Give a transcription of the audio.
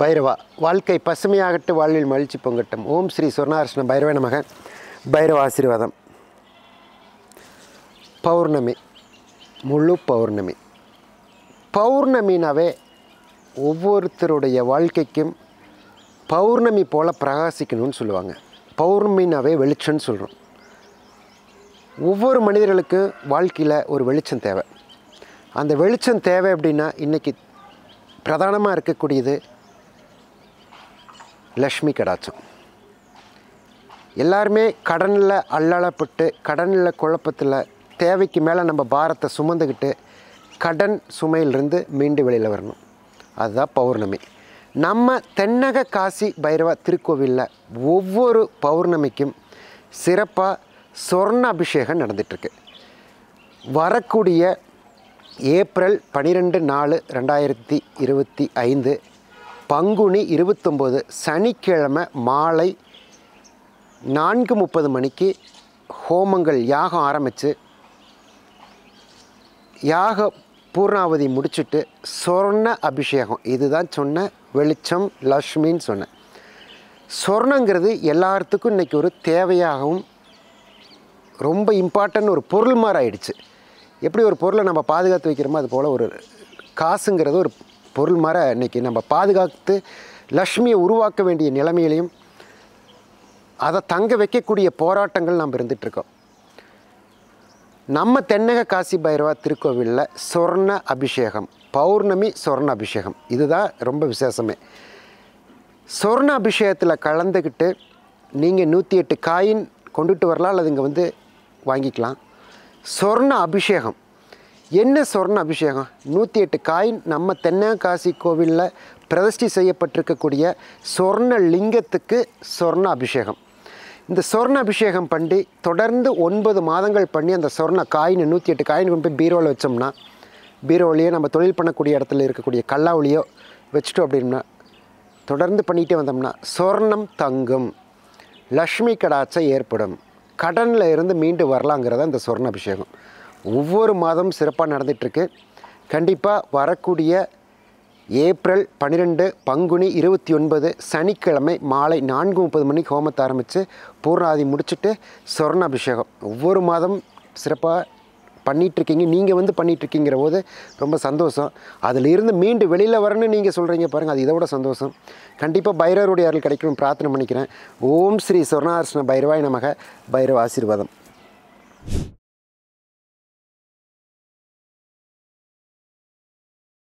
பைரவா வாழ்க்கை பசுமையாகட்டு வாழ்வில் மகிழ்ச்சி பொங்கட்டும். ஓம் ஸ்ரீ சொர்ணார்ஷ்ண பைரவ நமக. பைரவ ஆசீர்வாதம். பௌர்ணமி, முழு பௌர்ணமி. பௌர்ணமினாவே ஒவ்வொருத்தருடைய வாழ்க்கைக்கும் பௌர்ணமி போல் பிரகாசிக்கணும்னு சொல்லுவாங்க. பௌர்ணமினாவே வெளிச்சம்னு சொல்கிறோம். ஒவ்வொரு மனிதர்களுக்கும் வாழ்க்கையில் ஒரு வெளிச்சம் தேவை. அந்த வெளிச்சம் தேவை அப்படின்னா இன்றைக்கி பிரதானமாக இருக்கக்கூடியது லக்ஷ்மி கடாட்சம். எல்லாருமே கடனில் அல்லப்பட்டு கடனில் குழப்பத்தில் தேவைக்கு மேலே நம்ம பாரத்தை சுமந்துக்கிட்டு கடன் சுமையிலிருந்து மீண்டு வெளியில் வரணும். அதுதான் பௌர்ணமி. நம்ம தென்னக காசி பைரவ திருக்கோவிலில் ஒவ்வொரு பௌர்ணமிக்கும் சிறப்பாக சொர்ண அபிஷேகம் நடந்துகிட்ருக்கு. வரக்கூடிய ஏப்ரல் 12/4/2025 பங்குனி 29 சனிக்கிழமை மாலை 4:30 மணிக்கு ஹோமங்கள் யாகம் ஆரம்பித்து யாக பூர்ணாவதி முடிச்சுட்டு சொர்ண அபிஷேகம். இதுதான் சொன்ன வெளிச்சம் லக்ஷ்மின்னு சொன்னேன். சொர்ணங்கிறது எல்லாத்துக்கும் இன்றைக்கி ஒரு தேவையாகவும் ரொம்ப இம்பார்ட்டன்ட் ஒரு பொருள் மாதிரி ஆயிடுச்சு. எப்படி ஒரு பொருளை நம்ம பாதுகாத்து வைக்கிறோமோ அது போல் ஒரு காசுங்கிறது ஒரு பொருள் மாதிரி இன்றைக்கி நம்ம பாதுகாத்து லக்ஷ்மியை உருவாக்க வேண்டிய நிலைமையிலையும் அதை தங்க வைக்கக்கூடிய போராட்டங்கள் நம்ம இருந்துகிட்ருக்கோம். நம்ம தென்னக காசி பைரவா திருக்கோவிலில் சொர்ண அபிஷேகம், பௌர்ணமி சொர்ண அபிஷேகம், இதுதான் ரொம்ப விசேஷமே. சொர்ண அபிஷேகத்தில் கலந்துக்கிட்டு நீங்கள் 108 காயின் கொண்டுட்டு வரலாம், அல்லது இங்கே வந்து வாங்கிக்கலாம். சொர்ண அபிஷேகம் என்ன? சொர்ண அபிஷேகம் 108 காயின் நம்ம தென்னக காசி கோவிலில் பிரதிஷ்டை செய்யப்பட்டிருக்கக்கூடிய சொர்ண லிங்கத்துக்கு சொர்ண அபிஷேகம். இந்த சொர்ண அபிஷேகம் பண்ணி தொடர்ந்து 9 மாதங்கள் பண்ணி அந்த சொர்ண காயின் 108 காயின் கொண்டு போய் பீரோவில் வச்சோம்னா, பீரோவிலையோ நம்ம தொழில் பண்ணக்கூடிய இடத்துல இருக்கக்கூடிய கல்லாவுலையோ வச்சுட்டோம் அப்படின்னா தொடர்ந்து பண்ணிகிட்டே வந்தோம்னா சொர்ணம் தங்கும், லக்ஷ்மி கடாட்சம் ஏற்படும், கடனில் இருந்து மீண்டு வரலாங்கிறத இந்த சொர்ண அபிஷேகம் ஒவ்வொரு மாதமும் சிறப்பாக நடந்துகிட்ருக்கு. கண்டிப்பாக வரக்கூடிய ஏப்ரல் 12 பங்குனி 29 சனிக்கிழமை மாலை 4:30 மணிக்கு ஹோமத்தை ஆரம்பித்து பூர்ணாதி முடிச்சுட்டு சொர்ண அபிஷேகம் ஒவ்வொரு மாதம் சிறப்பாக பண்ணிகிட்ருக்கீங்க. நீங்கள் வந்து பண்ணிகிட்ருக்கீங்கிற போது ரொம்ப சந்தோஷம். அதில் இருந்து மீண்டு வெளியில் வரணும்னு நீங்கள் சொல்கிறீங்க பாருங்கள், அது இதை விட சந்தோஷம். கண்டிப்பாக பைரவருடைய அருள் கிடைக்கணும் பிரார்த்தனை பண்ணிக்கிறேன். ஓம் ஸ்ரீ சொர்ணார்ஷ்ண பைரவாய் நமக. பைரவ ஆசீர்வாதம்.